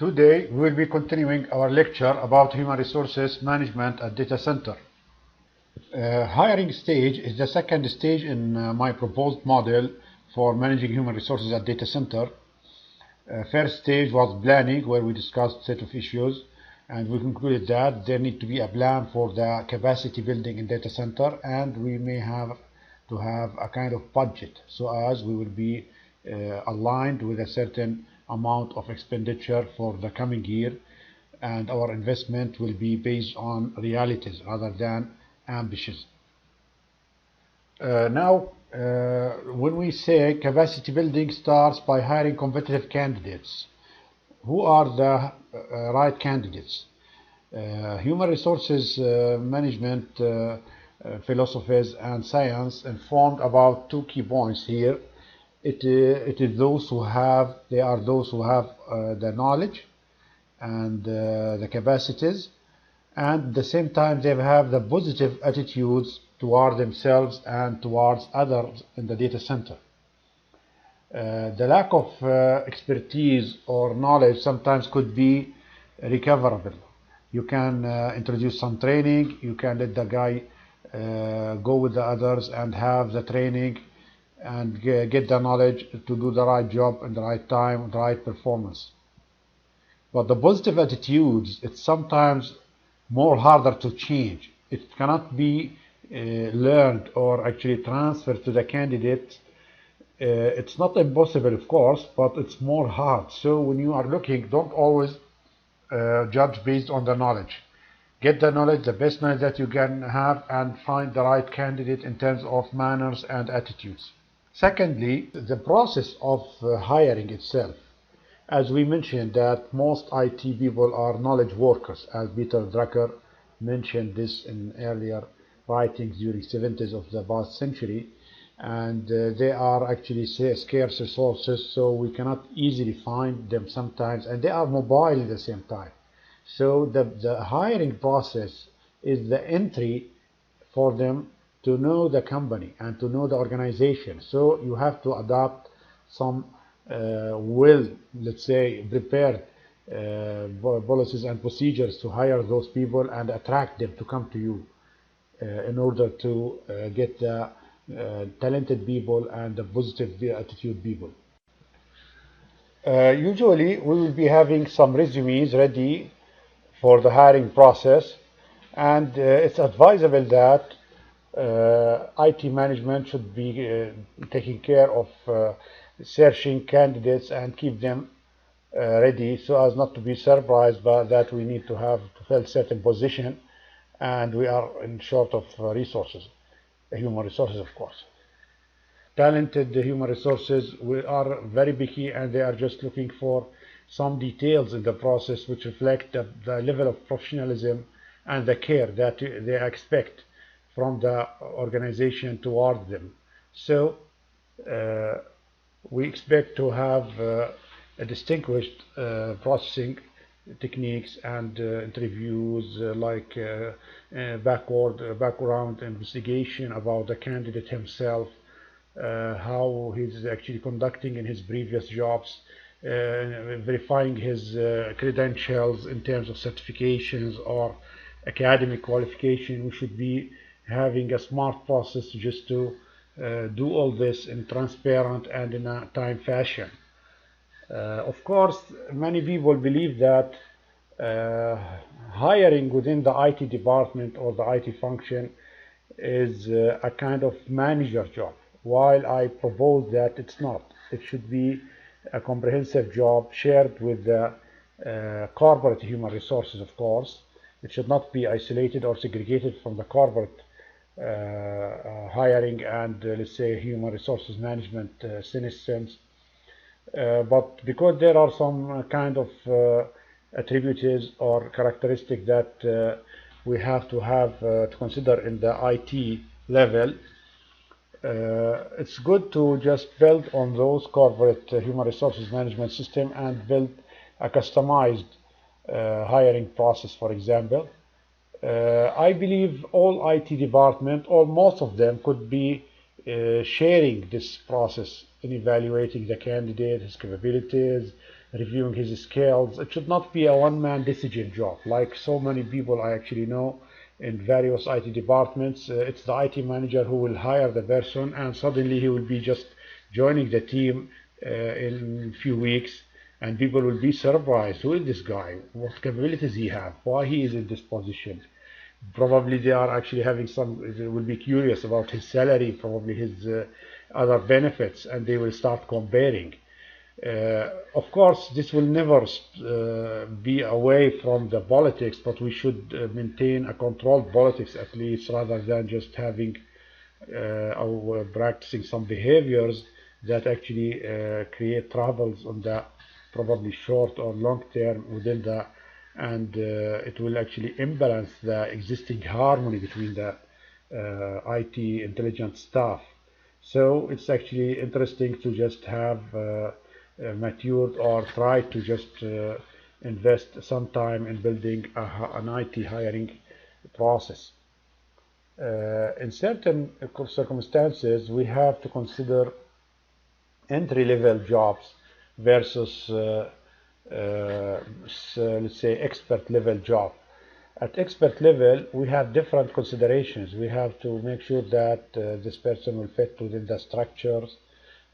Today we will be continuing our lecture about human resources management at data center. Hiring stage is the second stage in my proposed model for managing human resources at data center. First stage was planning, where we discussed a set of issues, and we concluded that there need to be a plan for the capacity building in data center, and we may have to have a kind of budget, so as we will be aligned with a certain amount of expenditure for the coming year, and our investment will be based on realities rather than ambitions. When we say capacity building starts by hiring competitive candidates, who are the right candidates? Human resources management philosophies and science informed about two key points here. It is those who have the knowledge and the capacities, and at the same time they have the positive attitudes toward themselves and towards others in the data center. The lack of expertise or knowledge sometimes could be recoverable. You can introduce some training, you can let the guy go with the others and have the training and get the knowledge to do the right job in the right time, the right performance. But the positive attitudes, it's sometimes more harder to change. It cannot be learned or actually transferred to the candidate. It's not impossible, of course, but it's more hard. So when you are looking, don't always judge based on the knowledge. Get the knowledge, the best knowledge that you can have, and find the right candidate in terms of manners and attitudes. Secondly, the process of hiring itself. As we mentioned that most IT people are knowledge workers, as Peter Drucker mentioned this in earlier writings during 70s of the past century, and they are actually scarce resources, so we cannot easily find them sometimes, and they are mobile at the same time. So the hiring process is the entry for them to know the company and to know the organization. So you have to adopt some let's say, prepared policies and procedures to hire those people and attract them to come to you in order to get the talented people and the positive attitude people. Usually we will be having some resumes ready for the hiring process, and it's advisable that IT management should be taking care of searching candidates and keep them ready, so as not to be surprised by that we need to have to fill certain position and we are in short of resources, human resources, of course. Talented human resources are very picky, and they are just looking for some details in the process which reflect the level of professionalism and the care that they expect from the organization toward them. So we expect to have a distinguished processing techniques and interviews like background investigation about the candidate himself, how he's actually conducting in his previous jobs, verifying his credentials in terms of certifications or academic qualification. We should be having a smart process just to do all this in transparent and in a time fashion. Of course, many people believe that hiring within the IT department or the IT function is a kind of manager job, while I propose that it's not. It should be a comprehensive job shared with the corporate human resources, of course. It should not be isolated or segregated from the corporate hiring and let's say human resources management systems. But because there are some kind of attributes or characteristics that we have to consider in the IT level, it's good to just build on those corporate human resources management system and build a customized hiring process, for example. I believe all IT department, or most of them, could be sharing this process in evaluating the candidate, his capabilities, reviewing his skills. It should not be a one-man decision job, like so many people I actually know in various IT departments. It's the IT manager who will hire the person, and suddenly he will be just joining the team in a few weeks, and people will be surprised. Who is this guy? What capabilities he have? Why he is in this position? Probably they are actually having they will be curious about his salary, probably his other benefits, and they will start comparing. Of course, this will never be away from the politics, but we should maintain a controlled politics at least, rather than just having or practicing some behaviors that actually create troubles on the probably short or long term within the, and it will actually imbalance the existing harmony between the IT intelligence staff. So it's actually interesting to just have matured or try to just invest some time in building an IT hiring process. In certain circumstances, we have to consider entry-level jobs versus, let's say, expert-level job. At expert level, we have different considerations. We have to make sure that this person will fit within the structures.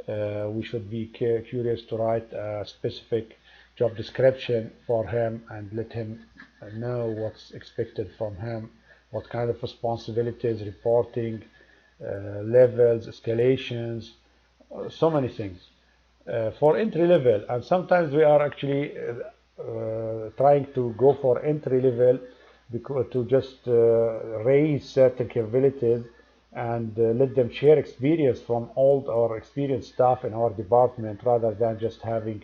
We should be curious to write a specific job description for him and let him know what's expected from him, what kind of responsibilities, reporting, levels, escalations, so many things. For entry level, and sometimes we are actually trying to go for entry level because to just raise certain capabilities and let them share experience from old or experienced staff in our department, rather than just having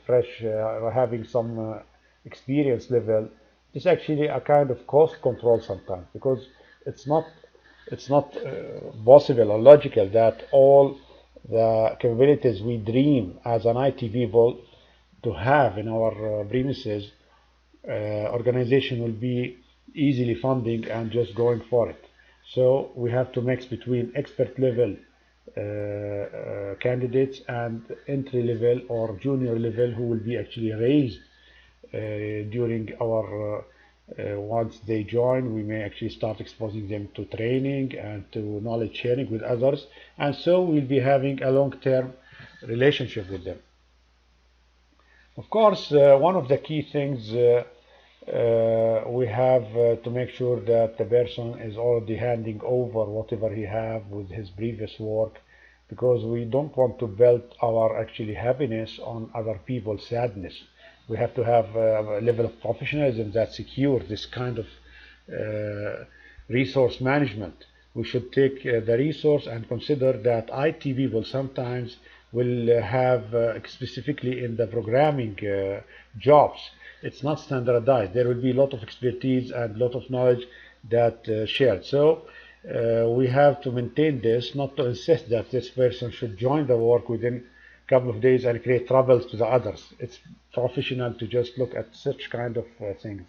fresh or having some experience level. It's actually a kind of cost control sometimes, because it's not possible or logical that all the capabilities we dream as an IT people to have in our premises organization will be easily funding and just going for it. So we have to mix between expert level candidates and entry level or junior level who will be actually raised during our once they join. We may actually start exposing them to training and to knowledge sharing with others, and so we'll be having a long-term relationship with them. Of course, one of the key things we have to make sure that the person is already handing over whatever he have with his previous work, because we don't want to build our actually happiness on other people's sadness. We have to have a level of professionalism that secures this kind of resource management. We should take the resource and consider that IT people sometimes will have specifically in the programming jobs, it's not standardized. There will be a lot of expertise and a lot of knowledge that shared. So we have to maintain this, not to insist that this person should join the work within a couple of days and create troubles to the others. It's professional to just look at such kind of things.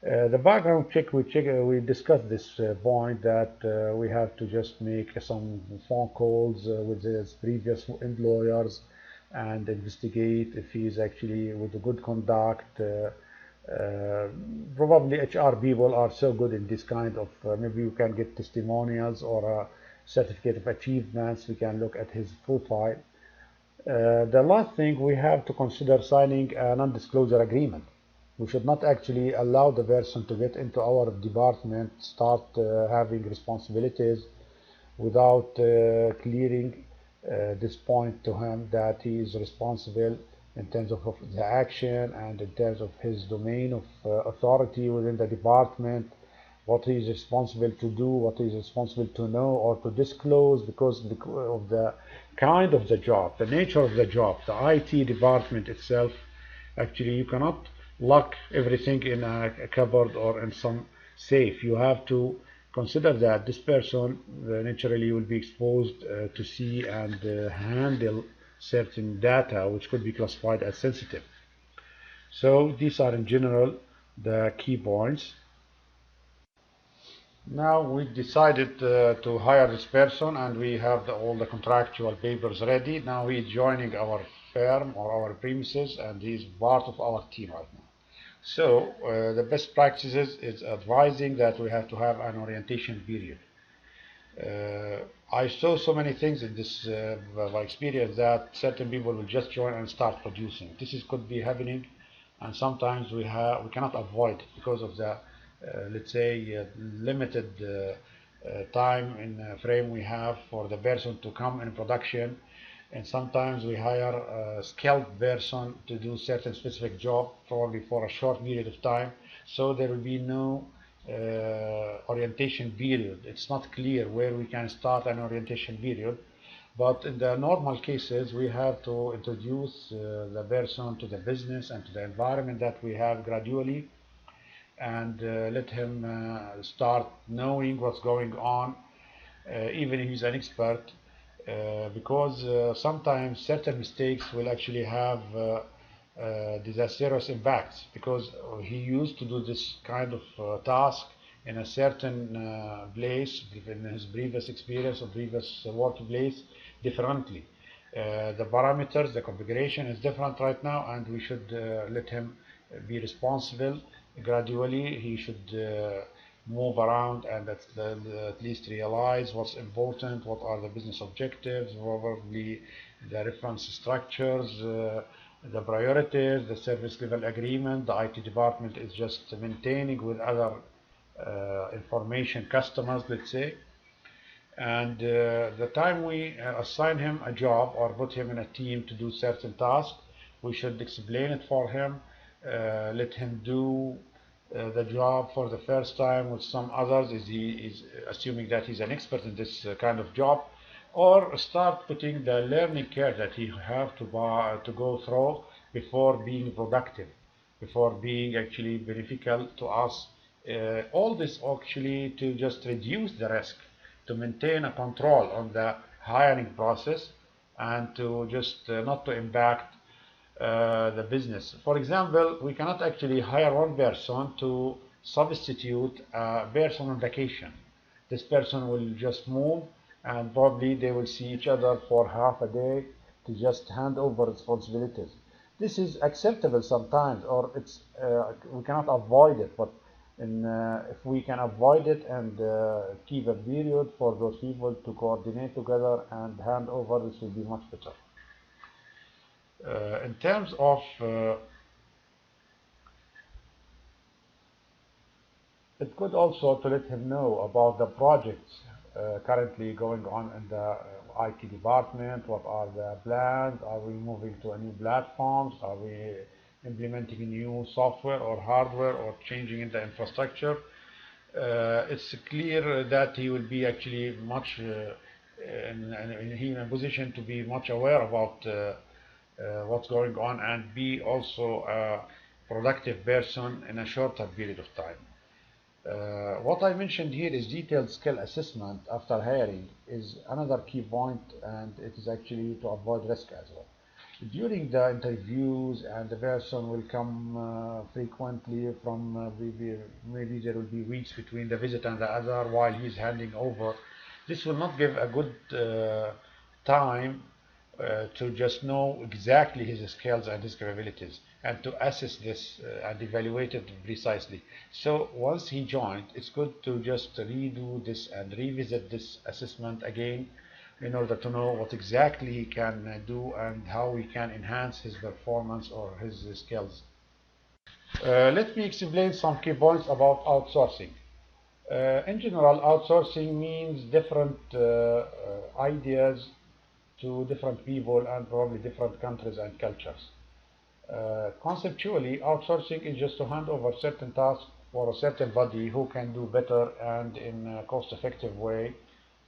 The background check, we discussed this point that we have to just make some phone calls with his previous employers and investigate if he is actually with a good conduct. Probably HR people are so good in this kind of, maybe you can get testimonials or a certificate of achievements. We can look at his profile. The last thing, we have to consider signing a non-disclosure agreement. We should not actually allow the person to get into our department, start having responsibilities without clearing this point to him that he is responsible in terms of the action and in terms of his domain of authority within the department, what he is responsible to do, what he is responsible to know or to disclose, because of the kind of the job, the nature of the job, the IT department itself. Actually, you cannot lock everything in a cupboard or in some safe. You have to consider that this person naturally will be exposed to see and handle certain data which could be classified as sensitive. So these are in general the key points. Now we decided to hire this person, and we have all the contractual papers ready. Now he is joining our firm or our premises, and he's part of our team right now. So the best practices is advising that we have to have an orientation period. I saw so many things in this my experience that certain people will just join and start producing. Could be happening, and sometimes we cannot avoid it because of the let's say limited time in frame we have for the person to come in production, and sometimes we hire a skilled person to do certain specific job probably for a short period of time, so there will be no orientation period. It's not clear where we can start an orientation period, but in the normal cases we have to introduce the person to the business and to the environment that we have gradually, and let him start knowing what's going on, even if he's an expert, because sometimes certain mistakes will actually have disastrous impacts, because he used to do this kind of task in a certain place in his previous experience or previous workplace differently. The parameters, the configuration is different right now, and we should let him be responsible. Gradually he should move around and at least realize what's important, what are the business objectives, probably the reference structures, the priorities, the service level agreement. The IT department is just maintaining with other information customers, let's say. And the time we assign him a job or put him in a team to do certain tasks, we should explain it for him, let him do the job for the first time with some others, is he is assuming that he's an expert in this kind of job, or start putting the learning curve that he have to go through before being productive, before being actually beneficial to us. All this actually to just reduce the risk, to maintain a control on the hiring process, and to just not to impact the business. For example, we cannot actually hire one person to substitute a person on vacation. This person will just move, and probably they will see each other for half a day to just hand over responsibilities. This is acceptable sometimes, or we cannot avoid it, but if we can avoid it and keep a period for those people to coordinate together and hand over, this will be much better. In terms of it could also to let him know about the projects currently going on in the IT department. What are the plans? Are we moving to a new platforms? Are we implementing new software or hardware or changing in the infrastructure? It's clear that he will be actually much in a position to be much aware about what's going on and be also a productive person in a shorter period of time. What I mentioned here is detailed skill assessment after hiring is another key point, and it is actually to avoid risk as well. During the interviews, and the person will come frequently from maybe there will be weeks between the visit and the other while he's handing over. This will not give a good time to just know exactly his skills and his capabilities, and to assess this and evaluate it precisely. So once he joined, it's good to just redo this and revisit this assessment again in order to know what exactly he can do and how we can enhance his performance or his skills. Let me explain some key points about outsourcing. In general, outsourcing means different ideas to different people and probably different countries and cultures. Conceptually, outsourcing is just to hand over certain tasks for a certain body who can do better and in a cost-effective way,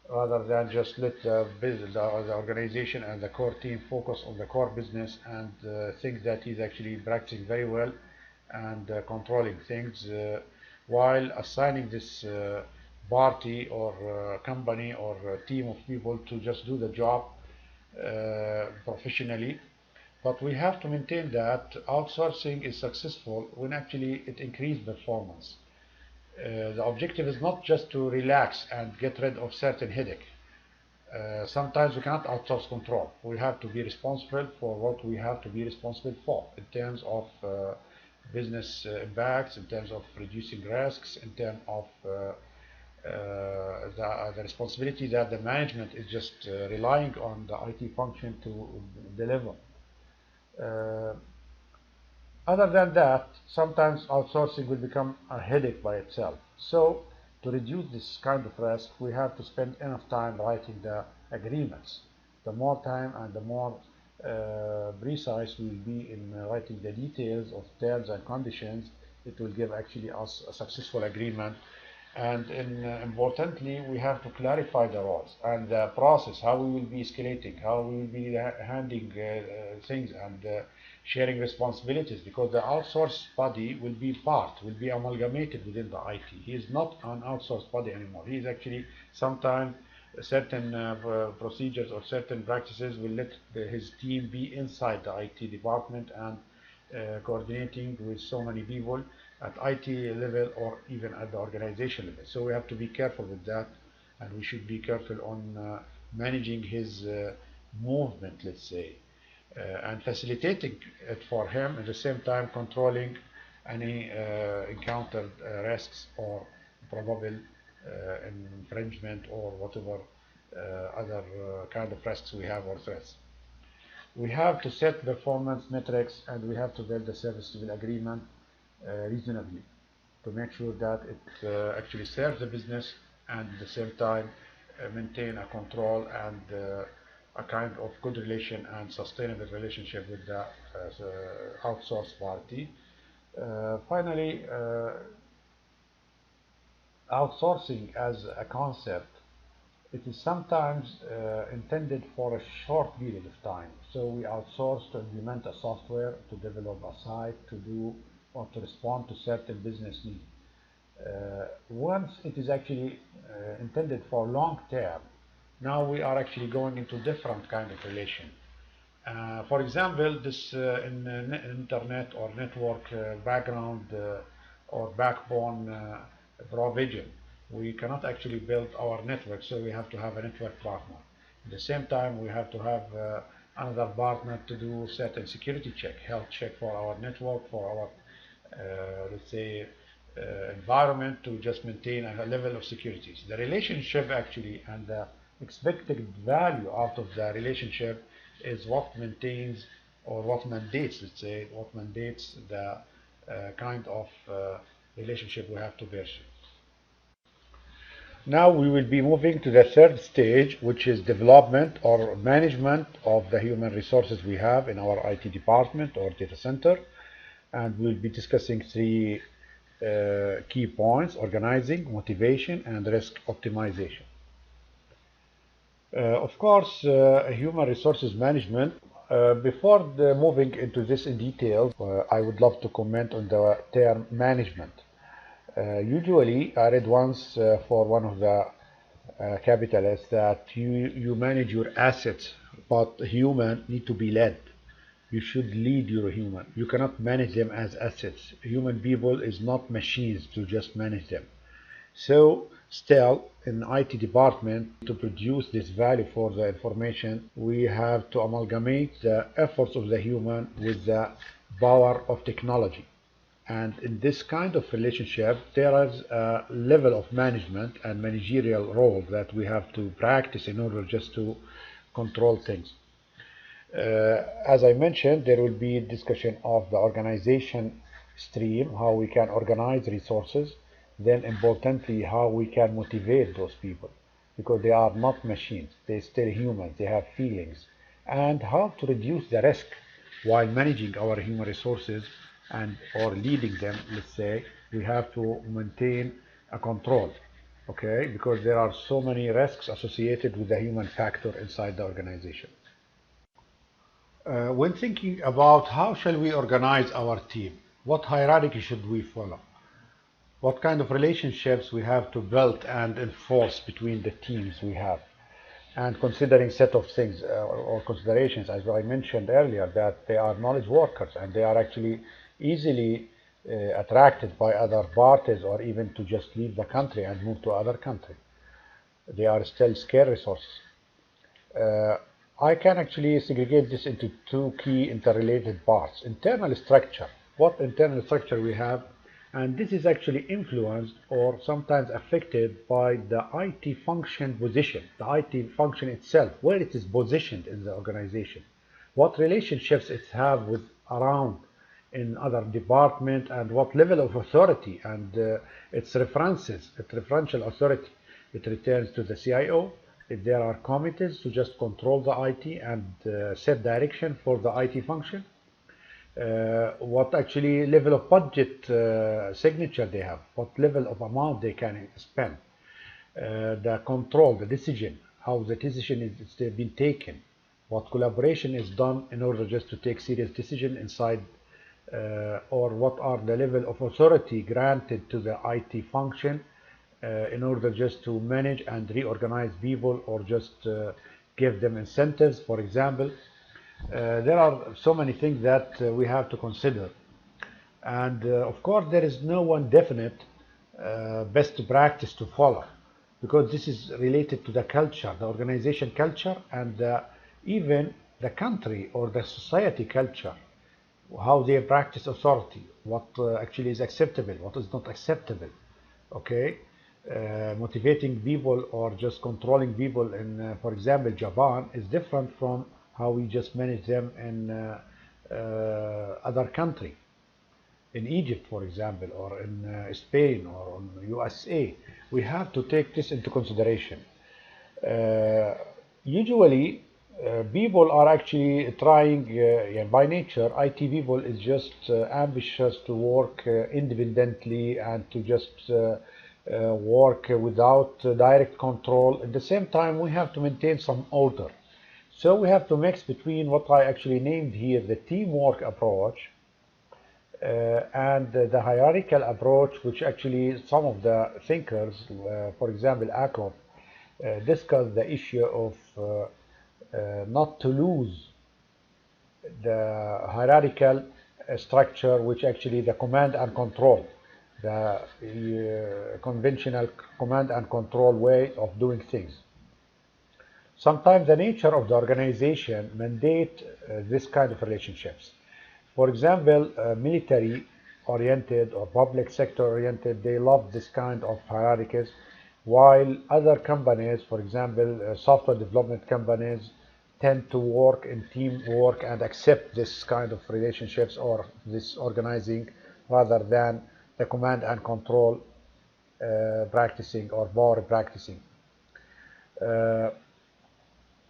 rather than just let the organization and the core team focus on the core business and think that he's actually practicing very well and controlling things, while assigning this party or company or team of people to just do the job professionally. But we have to maintain that outsourcing is successful when actually it increases performance. The objective is not just to relax and get rid of certain headache. Sometimes we cannot outsource control. We have to be responsible for what we have to be responsible for in terms of business impacts, in terms of reducing risks, in terms of the responsibility that the management is just relying on the IT function to deliver. Uh, Other than that, sometimes outsourcing will become a headache by itself. So, to reduce this kind of risk, we have to spend enough time writing the agreements. The more time and the more precise we will be in writing the details of terms and conditions, it will give actually us a successful agreement. And importantly, we have to clarify the roles and the process, how we will be escalating, how we will be handling things and sharing responsibilities, because the outsourced body will be amalgamated within the IT. He is not an outsourced body anymore. He is actually sometimes certain procedures or certain practices will let his team be inside the IT department and coordinating with so many people at IT level or even at the organization level. So we have to be careful with that, and we should be careful on managing his movement, let's say, and facilitating it for him, at the same time controlling any encountered risks or probable infringement or whatever other kind of risks we have or threats. We have to set performance metrics, and we have to build a service level agreement reasonably to make sure that it actually serves the business and at the same time maintain a control and a kind of good relation and sustainable relationship with the outsourced party. Finally, outsourcing as a concept, it is sometimes intended for a short period of time. So we outsource to implement a software, to develop a site, to do or to respond to certain business needs. Once it is actually intended for long term, now we are actually going into different kind of relation. For example, this in internet or network background or backbone provision, we cannot actually build our network, so we have to have a network partner. At the same time, we have to have another partner to do certain security check, health check for our network, for our let's say environment, to just maintain a level of security. The relationship actually and the expected value out of the relationship is what maintains or what mandates, let's say, what mandates the kind of relationship we have to pursue. Now we will be moving to the third stage, which is development or management of the human resources we have in our IT department or data center. And we'll be discussing three key points: organizing, motivation, and risk optimization. Of course, human resources management. Before moving into this in detail, I would love to comment on the term management. Usually, I read once for one of the capitalists that you manage your assets, but human need to be led. You should lead your human. You cannot manage them as assets. Human people is not machines to just manage them. So still, in IT department, to produce this value for the information, we have to amalgamate the efforts of the human with the power of technology. And in this kind of relationship, there is a level of management and managerial role that we have to practice in order just to control things. As I mentioned, there will be discussion of the organization stream, how we can organize resources, then importantly, how we can motivate those people, because they are not machines, they're still humans, they have feelings, and how to reduce the risk while managing our human resources and or leading them. Let's say we have to maintain a control, okay, because there are so many risks associated with the human factor inside the organization. When thinking about how shall we organize our team, what hierarchy should we follow? What kind of relationships we have to build and enforce between the teams we have? And considering set of things or considerations, as I mentioned earlier, that they are knowledge workers and they are actually easily attracted by other parties or even to just leave the country and move to other country. They are still scarce resources. I can actually segregate this into two key interrelated parts. Internal structure, what internal structure we have, and this is actually influenced or sometimes affected by the IT function position, the IT function itself, where it is positioned in the organization, what relationships it have with around in other department, and what level of authority and its references, its referential authority. It returns to the CIO. If there are committees to just control the IT and set direction for the IT function, what actually level of budget signature they have, what level of amount they can spend, the control, the decision, how the decision is been taken, what collaboration is done in order just to take serious decision inside, or what are the level of authority granted to the IT function in order just to manage and reorganize people or just give them incentives, for example. There are so many things that we have to consider. And of course, there is no one definite best practice to follow, because this is related to the culture, the organization culture, and even the country or the society culture, how they practice authority, what actually is acceptable, what is not acceptable. Okay, motivating people or just controlling people in, for example, Japan is different from how we just manage them in other country, in Egypt, for example, or in Spain or in USA. We have to take this into consideration. Usually, people are actually trying, yeah, by nature, IT people is just ambitious to work independently and to just work without direct control. At the same time, we have to maintain some order. So we have to mix between what I actually named here the teamwork approach and the hierarchical approach, which actually some of the thinkers, for example, Akov, discussed the issue of not to lose the hierarchical structure, which actually the command and control, the conventional command and control way of doing things. Sometimes the nature of the organization mandate this kind of relationships. For example, military oriented or public sector oriented, they love this kind of hierarchies, while other companies, for example, software development companies, tend to work in teamwork and accept this kind of relationships or this organizing rather than the command and control practicing or power practicing.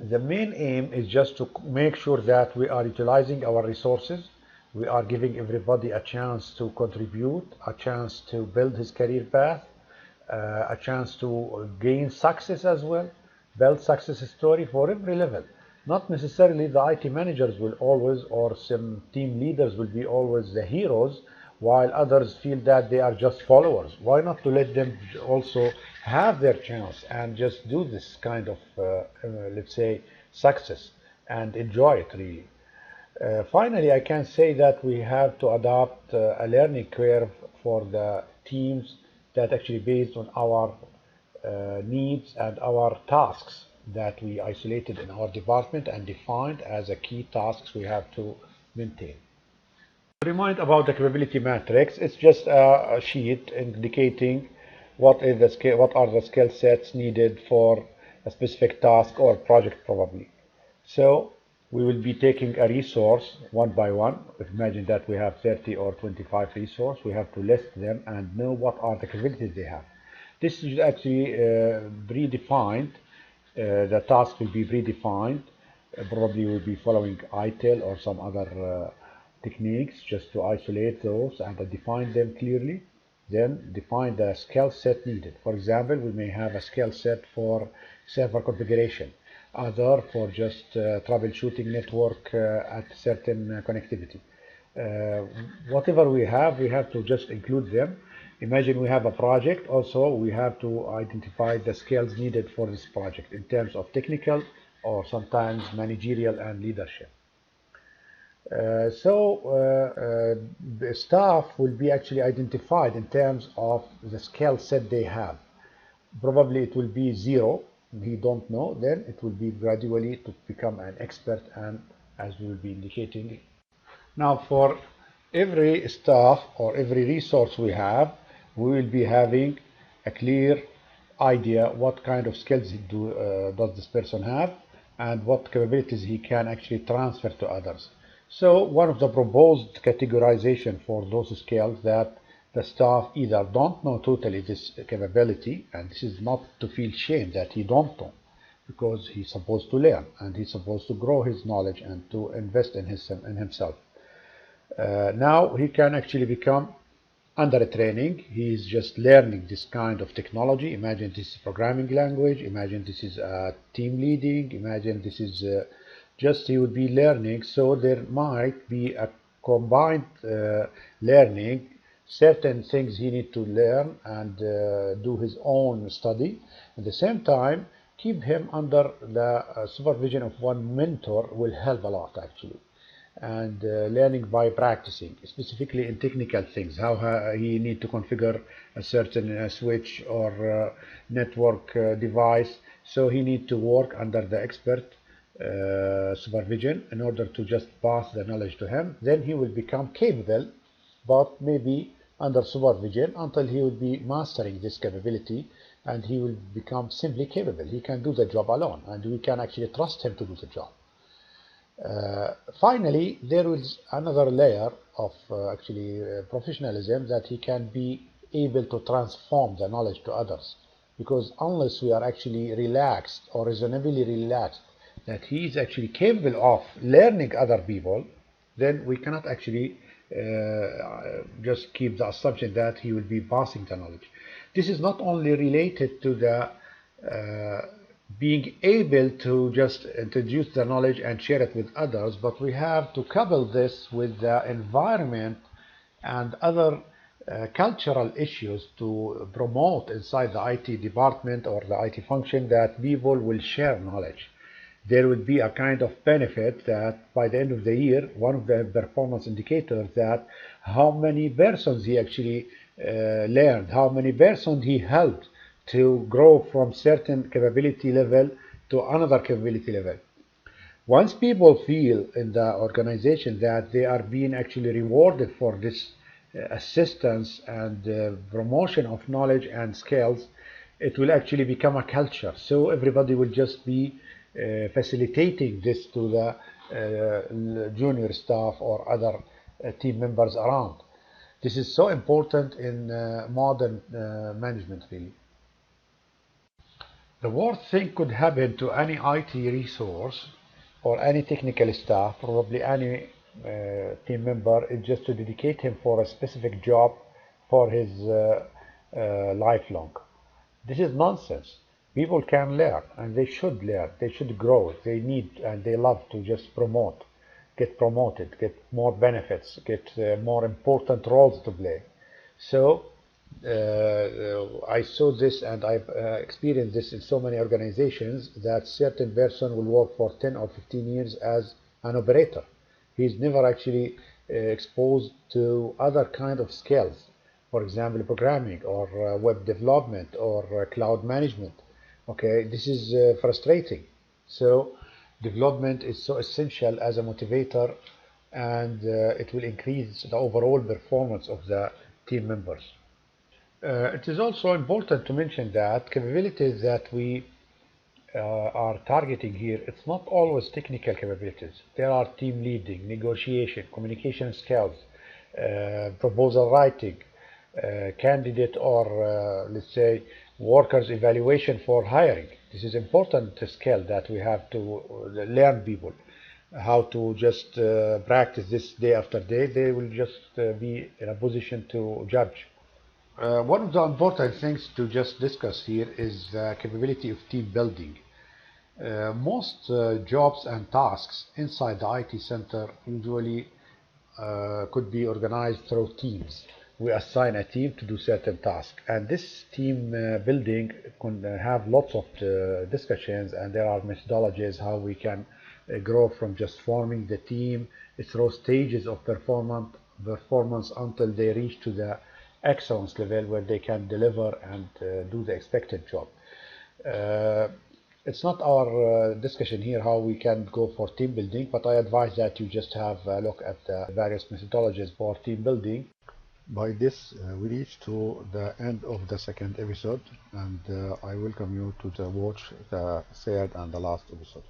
The main aim is just to make sure that we are utilizing our resources, we are giving everybody a chance to contribute, a chance to build his career path, a chance to gain success as well, build success story for every level. Not necessarily the IT managers will always, or some team leaders will be always the heroes, while others feel that they are just followers. Why not to let them also have their chance and just do this kind of, let's say, success and enjoy it really. Finally, I can say that we have to adopt a learning curve for the teams that actually based on our needs and our tasks that we isolated in our department and defined as a key tasks we have to maintain. To remind about the capability matrix, it's just a sheet indicating what are the skill sets needed for a specific task or project probably. So we will be taking a resource one by one. Imagine that we have 30 or 25 resources. We have to list them and know what are the capabilities they have. This is actually predefined. The task will be predefined. Probably we'll be following ITIL or some other techniques just to isolate those and define them clearly. Then define the skill set needed. For example, we may have a skill set for server configuration, other for just troubleshooting network at certain connectivity. Whatever we have to just include them. Imagine we have a project, also we have to identify the skills needed for this project in terms of technical or sometimes managerial and leadership. The staff will be actually identified in terms of the skill set they have. Probably it will be 0, he don't know, then it will be gradually to become an expert, and as we will be indicating. Now, for every staff or every resource we have, we will be having a clear idea what kind of skills does this person have, and what capabilities he can actually transfer to others. So one of the proposed categorization for those skills that the staff either don't know totally this capability, and this is not to feel shame that he don't know, because he's supposed to learn and he's supposed to grow his knowledge and to invest in himself. Now he can actually become under a training. He is just learning this kind of technology. Imagine this is programming language. Imagine this is team leading. Imagine this is just he would be learning. So there might be a combined learning. Certain things he need to learn and do his own study. At the same time, keep him under the supervision of one mentor will help a lot actually. And learning by practicing, specifically in technical things, how he need to configure a certain switch or network device. So he need to work under the expert supervision in order to just pass the knowledge to him. Then he will become capable, but maybe under supervision until he will be mastering this capability, and he will become simply capable. He can do the job alone, and we can actually trust him to do the job. Finally, there is another layer of professionalism, that he can be able to transform the knowledge to others, because unless we are actually relaxed or reasonably relaxed that he is actually capable of learning other people, then we cannot actually just keep the assumption that he will be passing the knowledge. This is not only related to the being able to just introduce the knowledge and share it with others, but we have to couple this with the environment and other cultural issues to promote inside the IT department or the IT function that people will share knowledge. There will be a kind of benefit that by the end of the year, one of the performance indicators, that how many persons he actually learned, how many persons he helped to grow from certain capability level to another capability level. Once people feel in the organization that they are being actually rewarded for this assistance and promotion of knowledge and skills, it will actually become a culture. So everybody will just be facilitating this to the junior staff or other team members around. This is so important in modern management, really. The worst thing could happen to any IT resource or any technical staff, probably any team member, is just to dedicate him for a specific job for his lifelong. This is nonsense. People can learn, and they should learn. They should grow. They need and they love to just get promoted, get more benefits, get more important roles to play. So I saw this, and I've experienced this in so many organizations, that certain person will work for 10 or 15 years as an operator. He's never actually exposed to other kind of skills, for example, programming or web development or cloud management. Okay, this is frustrating. So development is so essential as a motivator, and it will increase the overall performance of the team members. It is also important to mention that capabilities that we are targeting here, it's not always technical capabilities. There are team leading, negotiation, communication skills, proposal writing, candidate or let's say workers evaluation for hiring. This is important skill that we have to learn people how to just practice this day after day. They will just be in a position to judge. One of the important things to just discuss here is the capability of team building. Most jobs and tasks inside the IT center usually could be organized through teams. We assign a team to do certain tasks, and this team building can have lots of discussions, and there are methodologies how we can grow from just forming the team through stages of performance until they reach to the excellence level where they can deliver and do the expected job. It's not our discussion here how we can go for team building, but I advise that you just have a look at the various methodologies for team building. By this, we reach to the end of the second episode, and I welcome you to watch the third and the last episode.